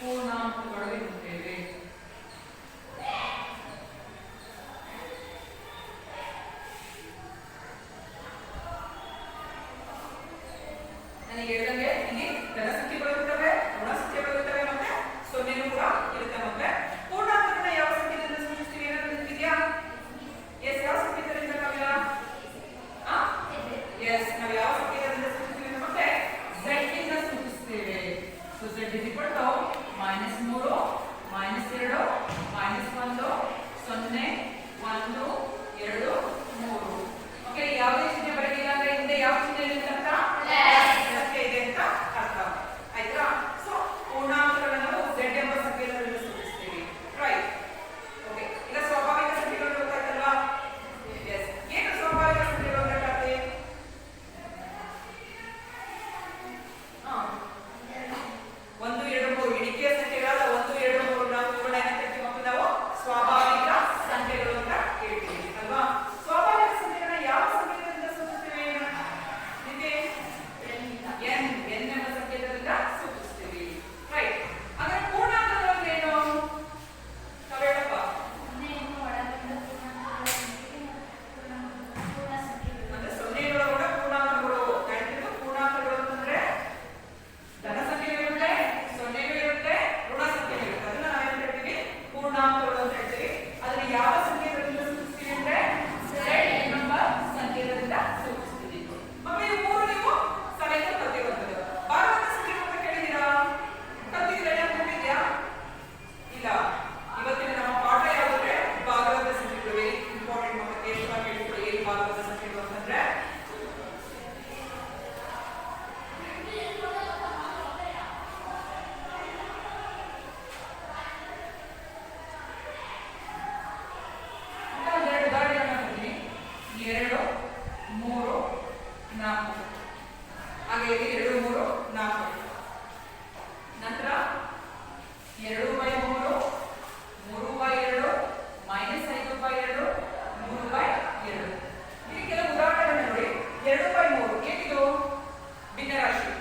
ಪೂರ್ಣಾಂಕಗಳು ಎನ್ನುತ್ತೇವೆ. ನನಗೆ ಹೇಳಿದಂಗೆ ಇಲ್ಲಿ ಧನ ಸಂಖ್ಯೆಗಳು ಇರ್ತವೆ, ಋಣ ಸಂಖ್ಯೆಗಳು ಇರ್ತವೆ, ಮತ್ತೆ ಸೊನ್ನೆನೂ ಕೂಡ ಇರುತ್ತೆ. ಮತ್ತೆ ಪೂರ್ಣಾಂಕಗಳನ್ನ ಯಾವ ಸಂಖ್ಯೆಯಿಂದ ಸೂಚಿಸ್ತೀವಿ ಏನಾದ್ರು ಗೊತ್ತಿದೆಯಾ? ಎಸ್, ಯಾವ ಸಂಖ್ಯೆಯಿಂದ ನಾವೆಲ್ಲ ಎಸ್ ನಾವು ಯಾವ ಸಂಖ್ಯೆಯಿಂದ ಸೂಚಿಸ್ತೀವಿ ಮತ್ತೆ z ಇಂದ ಸೂಚಿಸ್ತೇವೆ. So z -3 -3 -2 -1 0 1 2 3. ಓಕೆ, ಯಾವುದೇ ಚಿಹ್ನೆ ಬರಲಿಲ್ಲ ಅಂದ್ರೆ ಹಿಂದೆ ಯಾವ ಚಿಹ್ನೆ ಇದೆ ಅಂತ ಸಂಖ್ಯೆ ಇದೆ ಅಂತ ಅರ್ಥ ಆಯ್ತಾ? ಸೊ ಪೂರ್ಣಾಂಕಗಳನ್ನು ನಾವು z ಎಂಬ ಸಂಖ್ಯೆಯಿಂದ ಸೂಚಿಸ್ತೀವಿ. ರೈಟ್. ಓಕೆ, ಈಗ ಸ್ವಾಭಾವಿಕ ಸಂಖ್ಯೆಗಳು ಗೊತ್ತಾಯ್ತಲ್ವಾ? ಎಸ್, ಏನು ಸ್ವಾಭಾವಿಕ ಸಂಖ್ಯೆಗಳು ಗೊತ್ತಾಗ್ತದೆ? 1 2 3 ಎಣಿಕೆಯ ಸಂಖ್ಯೆಗಳಾದ 1 2 3 4 ಇವುಗಳನ್ನ ಏನಂತೀವಿ ಮಕ್ಕಳು? ನಾವು ಸ್ವಾಭಾವಿಕ ಸಂಖ್ಯೆಗಳು ಅಂತ ಹೇಳ್ತೀವಿ ಅಲ್ವಾ? ಸ್ವಾಭಾವಿಕ ಸಂಖ್ಯೆಗಳನ್ನ ಯಾವ ಸಂಖ್ಯೆಯಿಂದ ಸೂಚಿಸ್ತೀವಿ? ನಿಮಗೆ n ಎಂಬ ಸಂಖ್ಯೆಯಿಂದ ಸೂಚಿಸ್ತೀವಿ. ರೈಟ್. ಹಾಗಾದ್ರೆ ಪೂರ್ಣಾಂಕಗಳು ಅಂದ್ರೆ ಏನು? ಕವೇಳಪ್ಪ ಅಂದ್ರೆ ಸೊನ್ನೆಗಳ ಕೂಡ ಪೂರ್ಣಾಂಕಗಳು. ಪೂರ್ಣಾಂಕಗಳು ಅಂತಂದ್ರೆ ಧನ ಸಂಖ್ಯೆಗಳು ಇರುತ್ತೆ, ಸೊನ್ನೆಗಳು ಇರುತ್ತೆ, ಋಣ ಸಂಖ್ಯೆಗಳು ಇರುತ್ತೆ. ಅದನ್ನ ನಾವೇನ್ ಹೇಳ್ತೀವಿ? ಪೂರ್ಣಾಂಕಗಳು ಅಂತ ಹೇಳ್ತೀವಿ. ಅದನ್ನ ಯಾವ ಸಂಖ್ಯೆಗಳಿಂದ ಸೂಚಿಸ್ತೀವಿ ಅಂದ್ರೆ z ಎಂಬ ಸಂಖ್ಯೆಗಳಿಂದ ಸೂಚಿಸ್ತೀವಿ. ಮಕ್ಕಳು ಇವು ಮೂರು ನೀವು ಸಮೇತ ಕಲಿತಿರುವಂತದ್ದು. ಭಾಗವತ ಸಂಖ್ಯೆಗಳು ಅಂತ ಕೇಳಿದ್ದೀರಾ? ಕಲಿತಿದ್ದೀರಾ? ನೆನಪಿದ್ಯಾ? ಇಲ್ಲ. ಇವತ್ತಿನ ನಮ್ಮ ಪಾಠ ಯಾವುದಂದ್ರೆ ಭಾಗವತ ಸಂಖ್ಯೆಗಳು. ವೆರಿ ಇಂಪಾರ್ಟೆಂಟ್ ಮಕ್ಕಳು, ಎಷ್ಟು ಕೇಳಿಕೊಳ್ಳಿ. ಏನು ಭಾಗವತ ಸಂಖ್ಯೆಗಳು ಅಂತಂದ್ರೆ ಎರಡು ಉದಾಹರಣೆಗಳನ್ನ ಕೊಡ್ತೀನಿ. 2 3 4. ಹಾಗೆ ಇಲ್ಲಿ 2 3 4. ನಂತರ 2/3 3/2 -5/2 3/2. ಇಲ್ಲಿ ಕೆಲವು ಉದಾಹರಣೆಗಳನ್ನ ನೋಡಿ. 2/3 ಏನಿದು? ಭಿನ್ನರಾಶಿ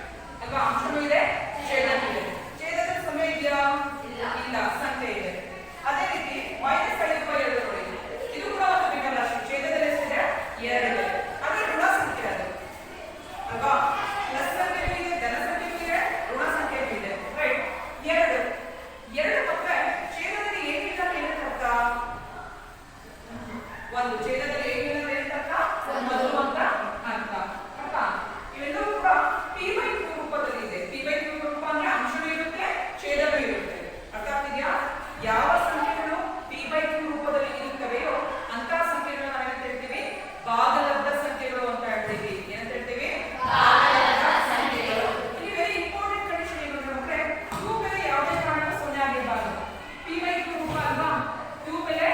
ಅಲ್ವಾ? ಅಂಶನೂ ಇದೆ, ಛೇದನೂ ಇದೆ. ಛೇದದ ಸಮಯ ಇದೆಯಾ? ಇಲ್ಲ, ಸಂಖ್ಯೆ ಇದೆ. ಅದೇ ರೀತಿ -5/2 ನೋಡಿ, ಇದು ಕೂಡ ಒಂದು ಭಿನ್ನರಾಶಿ. ಛೇದದಲ್ಲಿ ಎಷ್ಟಿದೆ? 2 ಇದೆ. ಅದೇ ಋಣ ಸಂಖ್ಯೆ ಅದು ಅಲ್ವಾ? ಪ್ಲಸ್ ಸಂಖ್ಯೆಯೂ ಇದೆ, ಧನ ಸಂಖ್ಯೆಯೂ ಇದೆ, ಋಣ ಸಂಖ್ಯೆಯೂ ಇದೆ. ರೈಟ್. 2 ಮತ್ತೆ ಛೇದದಲ್ಲಿ ಏನಿಲ್ಲ ಅಂತ ಏನಂತ? ಒಂದು ಛೇದದಲ್ಲಿ ಏನಿಲ್ಲ ಅಂತ ಏನಂತ? ಮೊದಲು ಅಂತ ಅರ್ಥ. ಅರ್ಥ? ಇವೆಲ್ಲವೂ ಕೂಡ p/q ರೂಪದಲ್ಲಿ ಇದೆ. p/q ರೂಪ ಅಂದ್ರೆ ಅಂಶನೂ ಇರುತ್ತೆ, ಛೇದನೂ ಇರುತ್ತೆ. ಅರ್ಥ ಆಗ್ತಿದ್ಯಾ? ಯಾವ ಸಂಖ್ಯೆಗಳು p/q ರೂಪದಲ್ಲಿ ಇರುತ್ತವೆಯೋ ಅಂತ ಸಂಖ್ಯೆಗಳನ್ನ ನಾವೇನಂತ ಹೇಳ್ತೀವಿ? ಭಾಗಲಬ್ಧ ಸಂಖ್ಯೆಗಳು ಅಂತ ಹೇಳ್ತೀವಿ. ಏನಂತ ಹೇಳ್ತೀವಿ? ಭಾಗಲಬ್ಧ ಸಂಖ್ಯೆಗಳು. ಇಲ್ಲಿ ವೆರಿ ಇಂಪಾರ್ಟೆಂಟ್ ಕಂಡೀಷನ್ ಏನು ಅಂದ್ರೆ q ಬೆಲೆ ಯಾವುದೇ ಕಾರಣಕ್ಕೂ 0 ಆಗಿರಬಾರದು. p/q ರೂಪ ಅಲ್ವಾ? q ಬೆಲೆ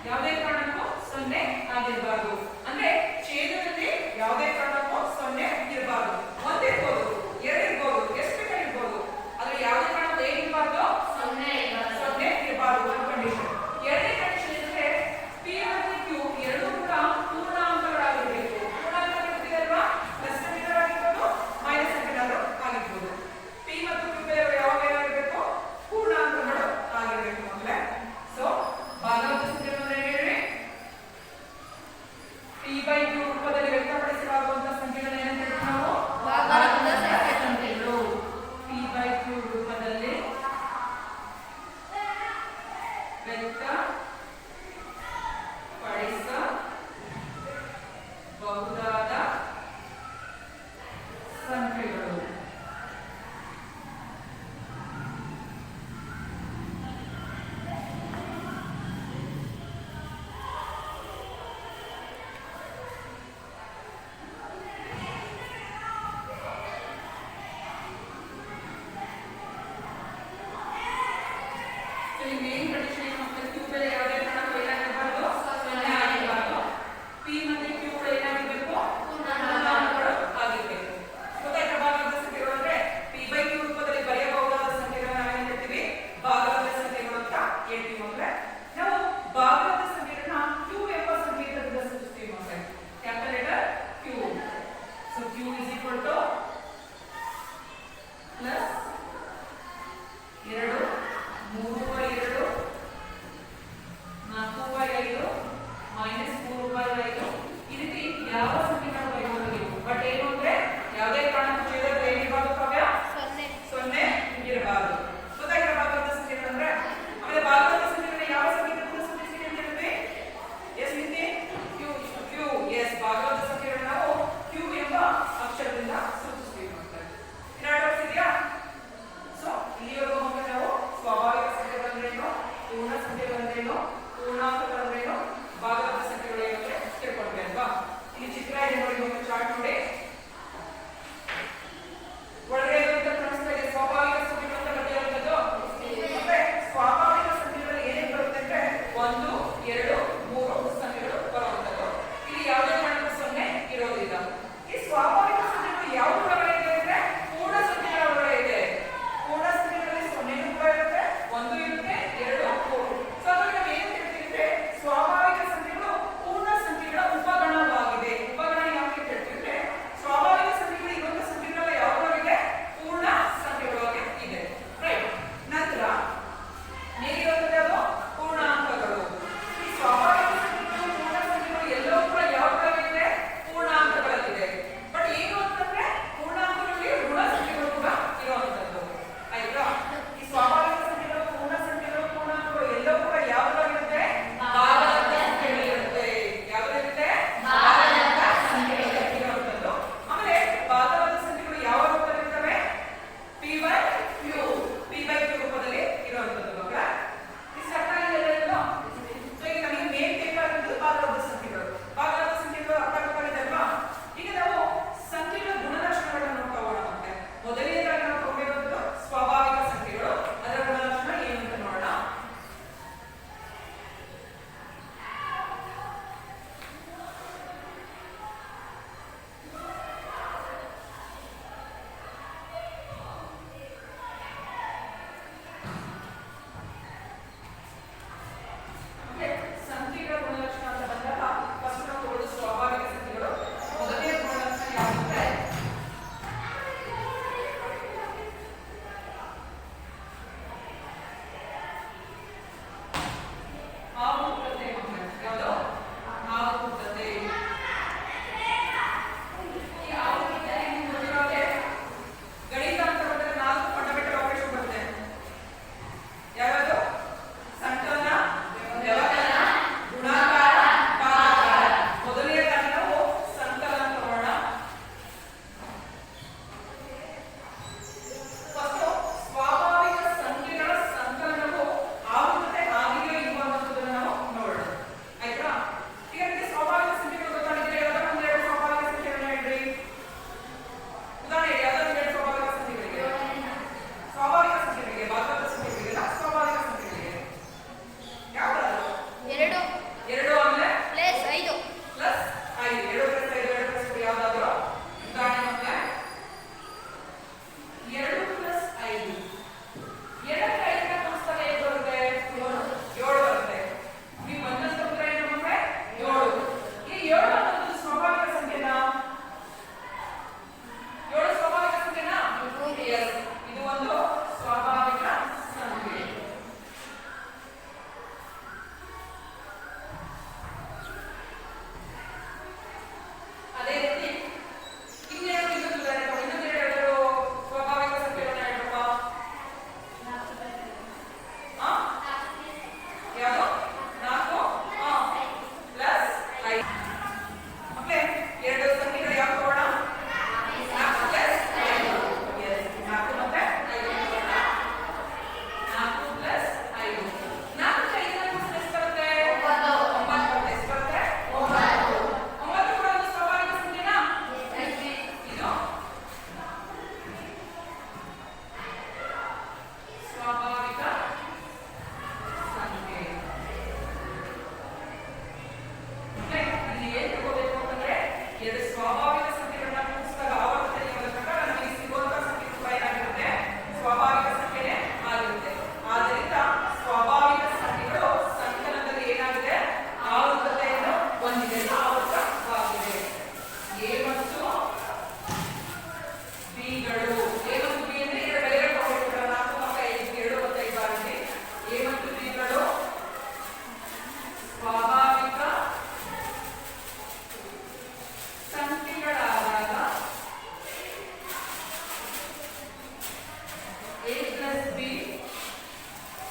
ಯಾವುದೇ ಕಾರಣಕ್ಕೂ 0 ಆಗಿರಬಾರದು. ಅಂದ್ರೆ ಛೇದದಲ್ಲಿ ಯಾವುದೇ ಕಾರಣಕ್ಕೂ 0 ಇರಬಾರದು. 1 ಇರ್ಬೋದು, 2 ಇರ್ಬೋದು, ಎಷ್ಟು ಬೇಕಾಗಿರ್ಬೋದು. ಆದ್ರೆ ಯಾವುದೇ ಕಾರಣಕ್ಕೂ ಏನಿರಬಾರದು? 0 ಇರಬಾರದು. ಒಂದು ಕಂಡೀಷನ್. ಎರಡನೇ ಕಂಡೀಷನ್ ಅಂದ್ರೆ p ಮತ್ತು q ಎರಡೂ ಕೂಡ ಪೂರ್ಣಾಂಕಗಳಾಗಿರಬೇಕು. ಪೂರ್ಣಾಂಕ ಗೊತ್ತಿದೆಯಲ್ವಾ? ಪ್ಲಸ್ ಸಂಖ್ಯೆಗಳಾಗಿರ್ಬೋದು, ಮೈನಸ್ ಸಂಖ್ಯೆಗಳು ಆಗಿರ್ಬೋದು. p ಮತ್ತು q ಬೆಲೆ ಯಾವಾಗ ಏನಾಗಿರ್ಬೇಕು? ಪೂರ್ಣಾಂಕಗಳು ಆಗಿರಬೇಕು ಮಕ್ಕಳೇ. ಸೊ ಭಾಗಲಬ್ಧ ಸಂಖ್ಯೆಗಳು ಅಂದ್ರೆ ಹೇಳಿ p/q ರೂಪದಲ್ಲಿ ವ್ಯಕ್ತಪಡಿಸಲಾಗುವಂತಹ ಸಂಖ್ಯೆಗಳನ್ನ ಏನಂತ ಹೇಳ್ತೀವಿ ನಾವು? ಭಾಗಲಬ್ಧ ಸಂಖ್ಯೆಗಳು. p/q ರೂಪದಲ್ಲಿ ವ್ಯಕ್ತಪಡಿಸಬಹುದಾದ ಸಂಖ್ಯೆಗಳು. ಮೇನ್ ಕಂಡೀಷನ್ ಏನು ಮಕ್ಕಳು? q ಬೆಲೆ ಯಾವುದೇ ಕಾರಣಕ್ಕೂ ಏನಾಗಿರಬಾರದು? 0 ಆಗಿರಬಾರದು. p ಮತ್ತು q ಕೂಡ ಏನಾಗಿರಬೇಕು? ಪೂರ್ಣಾಂಕಗಳು ಆಗಿರಬೇಕು. ಗೊತ್ತಾಯ್ತಾ? ಭಾಗಲಬ್ಧ ಸಂಖ್ಯೆಗಳು ಅಂದ್ರೆ p/q ರೂಪದಲ್ಲಿ ಬರೆಯಬಹುದಾದ ಸಂಖ್ಯೆಗಳನ್ನ ನಾವೇನ್ ಹೇಳ್ತೀವಿ? ಭಾಗಲಬ್ಧ ಸಂಖ್ಯೆಗಳು ಅಂತ ಹೇಳ್ತೀವಿ ಮಕ್ಕಳೇ. ನಾವು ಭಾಗಲಬ್ಧ ಸಂಖ್ಯೆಗಳನ್ನ q ಎಂಬ ಸಂಕೇತದಿಂದ ಸೂಚಿಸ್ತೀವಿ ಮಕ್ಕಳೇ. Capital letter q. So q is equal to +2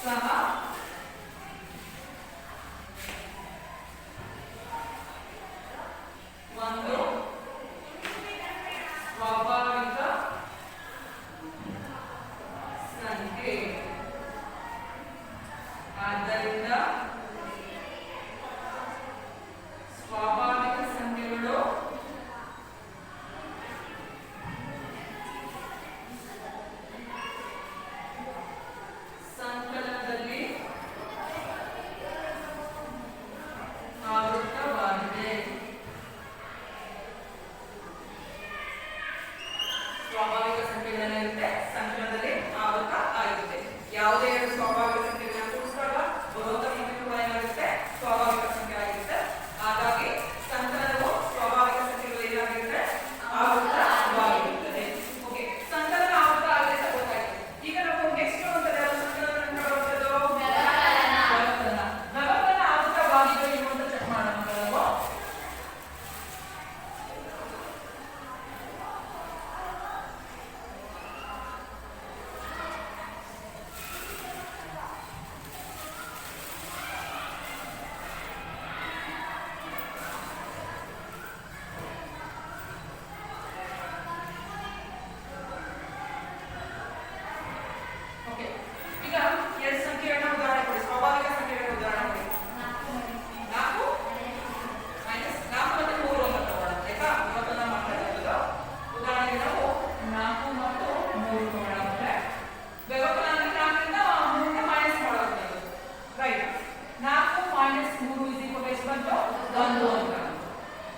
ಸಹ ಒಂದು ಸ್ವಾಭಾವಿಕ ಸಂಖ್ಯೆ. ಆದ್ದರಿಂದ ಸ್ವಾಭಾವಿಕ ಸಂಖ್ಯೆಗಳು ಸಂಕಲನದಲ್ಲಿ ಆವೃತವಾಗಿದೆ. ಸ್ವಾಭಾವಿಕ ಸಂಖ್ಯೆಗಳೇನಿರುತ್ತೆ ಸಂಕಲನದಲ್ಲಿ ಆವೃತ ಆಗಿರುತ್ತೆ. ಯಾವುದೇ ಎರಡು ಸ್ವಾಭಾವಿಕ ಸಂಖ್ಯೆಗಳನ್ನ ಕೂಡಿಸಿದಾಗ ಬರುವಂತ ಸಂಖ್ಯೆ ಕೂಡ ಏನಾಗುತ್ತೆ ಸ್ವಾಭಾವಿಕ ಸಂಖ್ಯೆ ಆಗಿರುತ್ತೆ. ಹಾಗಾಗಿ ಸಂಕಲನವು ಸ್ವಾಭಾವಿಕ ಸಂಖ್ಯೆಗಳು ಏನಾಗಿರುತ್ತೆ ಆವೃತವಾಗಿರುತ್ತದೆ. ಓಕೆ, ಸಂಕಲನ ಆವೃತ ಆಗಿದೆ ಅಂತ ಗೊತ್ತಾಯ್ತು. ಈಗ ನಾವು ನೆಕ್ಸ್ಟ್ ಬರುವಂತದ್ದು ಯಾವುದು ಸಂಕಲನ ಬರುವಂತದ್ದು ವ್ಯವಕಲನ. ವ್ಯವಕಲನ ಆವೃತವಾಗಿದೆ ಎನ್ನುವಂತ ಚೆಕ್ ಮಾಡೋಣ ನಾವು. ಓಕೆ, ಈಗ ಎರಡು ಸಂಖ್ಯೆಗಳನ್ನ ಉದಾಹರಣೆ ಕೊಡಿ. ಸ್ವಾಭಾವಿಕ ಸಂಖ್ಯೆಗಳ ಉದಾಹರಣೆ ಕೊಡಿ. 4 ಮೈನಸ್ 4 ಮತ್ತು 3 ಅಂತ ತಗೊಳ್ಳೋಣ. ಆಯ್ತಾ? ವ್ಯವಕಲನ ಮಾಡ್ತಾ ಇರೋದು. ಉದಾಹರಣೆಗೆ ನಾವು 4 ಮತ್ತು 3 ತಗೊಳ್ಳೋಣ. ಅಂದ್ರೆ ವ್ಯವಕಲನ ಅಂದ್ರೆ 4 ರಿಂದ 3 ಗೆ ಮೈನಸ್ ಮಾಡೋದು. Right. 4 minus 3 is equal to ಎಷ್ಟು ಬಂತು? 1 ಅಂತ.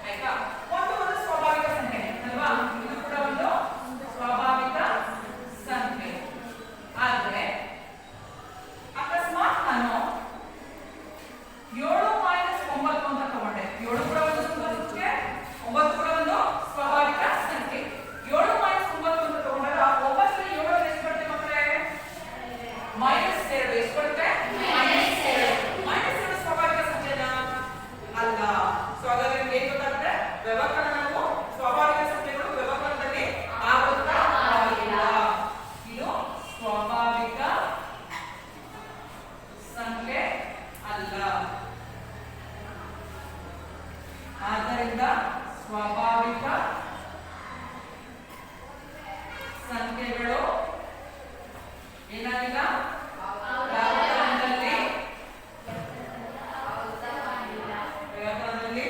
ಆಯ್ತಾ? ಒಂದು ಸ್ವಾಭಾವಿಕ ಸಂಖ್ಯೆ ಅಲ್ವಾ? ಇದು ಕೂಡ ಒಂದು ಸ್ವಾಭಾವಿಕ ಸಂಖ್ಯೆ. ಆದರೆ ಅಕಸ್ಮಾತ್ ನಾನು 7 ಮೈನಸ್ 9 ಅಂತ ತಗೊಂಡೆ. 7 ಕೂಡ ಒಂದು ಸಂಖ್ಯೆ, 9 ಕೂಡ ಒಂದು ಸ್ವಾಭಾವಿಕ ಸಂಖ್ಯೆ. 7 ಮೈನಸ್ 9 ಅಂತ ತಗೊಂಡಾಗ 9 ರಲ್ಲಿ 7 ಎಷ್ಟು ಬರುತ್ತೆ ಮಕ್ಕಳೇ? ಮೈನಸ್ 2. ಎಷ್ಟು ಬರುತ್ತೆ? ಮೈನಸ್ 2. ಮೈನಸ್ 2 ಸ್ವಾಭಾವಿಕ ಸಂಖ್ಯೆನಾ? ಅಲ್ಲ. ಸೊ ಹಾಗಾದ್ರೆ ನಿಮ್ಗೆ ಏನ್ ಗೊತ್ತಾಗುತ್ತೆ? ವ್ಯವಕಲನವು ಸ್ವಾಭಾವಿಕ ಸಂಖ್ಯೆಗಳು ವ್ಯವಕಲನದಲ್ಲಿ ಆವೃತವಾಗಿಲ್ಲ. ಇದು ಸ್ವಾಭಾವಿಕ ಸಂಖ್ಯೆ ಅಲ್ಲ. ಆದ್ದರಿಂದ ಸ್ವಾಭಾವಿಕ ಸಂಖ್ಯೆಗಳು ಏನಾಗಿಲ್ಲ ವ್ಯವಕಲನದಲ್ಲಿ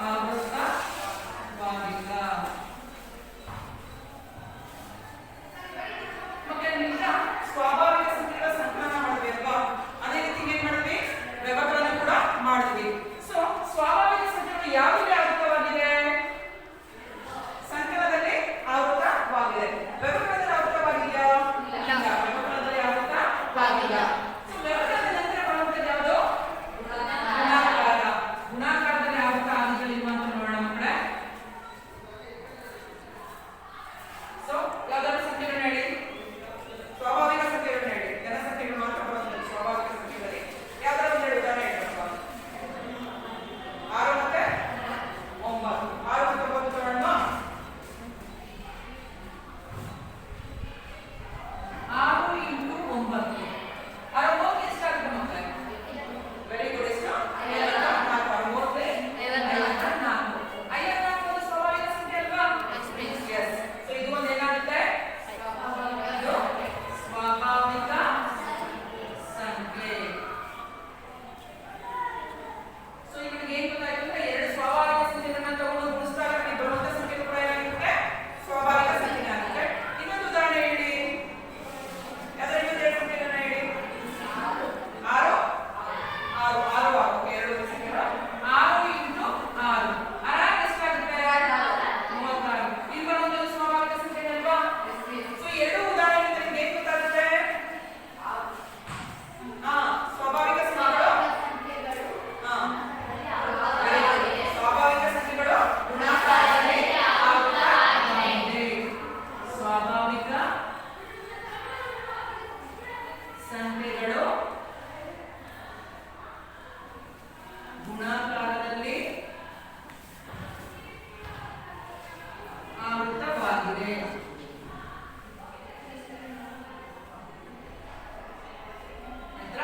ಆವೃತವಾಗಿಲ್ಲ. ಮತ್ತೆ ನಿಮ್ಗೆ ಸ್ವಾಭಾವಿಕ ಸಂಖ್ಯೆಗಳ ಸಂಕಲನ ಮಾಡಿದ್ವಿ ಅಲ್ವಾ? ಅದೇ ರೀತಿ ಏನ್ ಮಾಡಿದ್ವಿ? ವ್ಯವಕಲನ ಕೂಡ ಮಾಡಿದ್ವಿ. ಸೊ ಸ್ವಾಭಾವಿಕ ಸಂಖ್ಯೆಗಳು ಯಾವುದೇ ಆವೃತವಾಗಿದೆ? ಸಂಕಲನದಲ್ಲಿ ಆವೃತವಾಗಿದೆ. ವ್ಯವಕಲನದಲ್ಲಿ ಆವೃತವಾಗಿದೆಯಾ? ಇಲ್ಲ. ವ್ಯವಕಲನದಲ್ಲಿ ಆವೃತವಾಗಿಲ್ಲ. ಸೊ ವ್ಯವಕಲನದ ನಂತರ ಬರುವಂತದ್ದು ಯಾವುದು? ಗುಣಾಕಾರ. ಗುಣಾಕಾರದಲ್ಲಿ ಆವೃತ ಆಗಿದೆಯಾ ಅಂತ ನೋಡೋಣ ಮಕ್ಕಳೇ. ಸೊ ಯಾವ್ದಾದ್ರು ಸಂಖ್ಯೆಗಳನ್ನ ಹೇಳಿ. ಸ್ವಾಭಾವಿಕ ಸಂಖ್ಯೆಗಳನ್ನ ಹೇಳಿ. ಘನ ಸಂಖ್ಯೆಗಳು ಮಾತ್ರ ಬರುತ್ತದೆ ಸ್ವಾಭಾವಿಕ ಸಂಖ್ಯೆಗಳಲ್ಲಿ. ಯಾವ್ದಾದ್ರು ಒಂದು ಹೇಳಿ, ಉದಾಹರಣೆ ಹೇಳಪ್ಪ. 6 ಮತ್ತೆ 9. 6 ಮತ್ತೆ 9 ತಗೊಳ್ಳೋಣ. 6 ಇಂಟು 9. 6 ಎಷ್ಟಾಗುತ್ತೆ ಮಕ್ಕಳೇ? Very good. ಎಷ್ಟು? 54. 54. 54 ಒಂದು ಸ್ವಾಭಾವಿಕ ಸಂಖ್ಯೆ ಅಲ್ವಾ? ಎಸ್. ಸೊ ಇದು ಒಂದು ಏನಾಗುತ್ತೆ? ಇದು ಸ್ವಾಭಾವಿಕ ಸಂಖ್ಯೆ. ಸೊ ಈಗ ನಿಮಗೆ ಏನ್ ಗೊತ್ತಾಯ್ತು ಅಂದ್ರೆ ಎರಡು ಸ್ವಾಭಾವಿಕ ಸಂಖ್ಯೆಗಳನ್ನ ತಗೊಂಡು ಗುಣಿಸಿದಾಗ ನಿಮಗೆ ಬರುವಂತ ಸಂಖ್ಯೆ ಕೂಡ ಏನಾಗಿರುತ್ತೆ? ಸ್ವಾಭಾವಿಕ ಸಂಖ್ಯೆ ಆಗುತ್ತೆ. ಇನ್ನೊಂದು ಉದಾಹರಣೆ ಹೇಳಿ. ಯಾವ್ದಾದ್ರು ಇನ್ನೊಂದು ಸಂಖ್ಯೆಗಳನ್ನ ಹೇಳಿ. 6 6 6 6 ಓಕೆ, ಎರಡು ಸಂಖ್ಯೆಗಳು. 6 ಇಂಟು 6. 6 ಎಷ್ಟಾಗುತ್ತೆ? 36. ಇಲ್ಲಿ ಬರುವಂತ ಸ್ವಾಭಾವಿಕ ಸಂಖ್ಯೆ ಅಲ್ವಾ? ಸೊ ಎರಡು ಉದಾಹರಣೆಯಿಂದ ನಿಮ್ಗೆ ಏನ್ ಗೊತ್ತಾಗುತ್ತೆ? ಸ್ವಾಭಾವಿಕ ಸಂಖ್ಯೆಗಳು ಸ್ವಾಭಾವಿಕ ಸಂಖ್ಯೆಗಳು ಗುಣಾಕಾರದಲ್ಲಿ ಆವೃತವಾಗಿದೆ. ಸ್ವಾಭಾವಿಕ ಸಂಖ್ಯೆಗಳು ಗುಣಾಕಾರದಲ್ಲಿ ಆವೃತವಾಗಿದೆ. ನಂತರ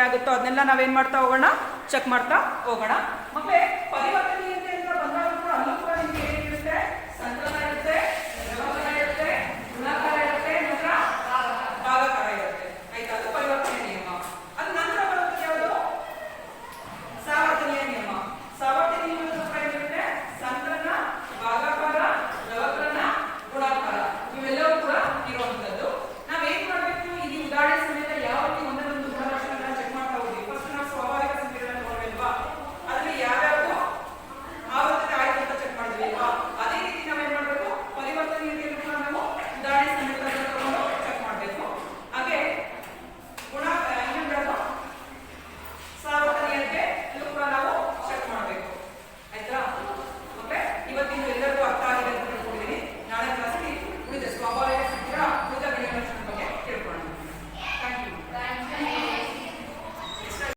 ಆಗುತ್ತೋ ಅದನ್ನೆಲ್ಲ ನಾವೇನು ಮಾಡ್ತಾ ಹೋಗೋಣ, ಚೆಕ್ ಮಾಡ್ತಾ ಹೋಗೋಣ. ಮಕ್ಕಳೇ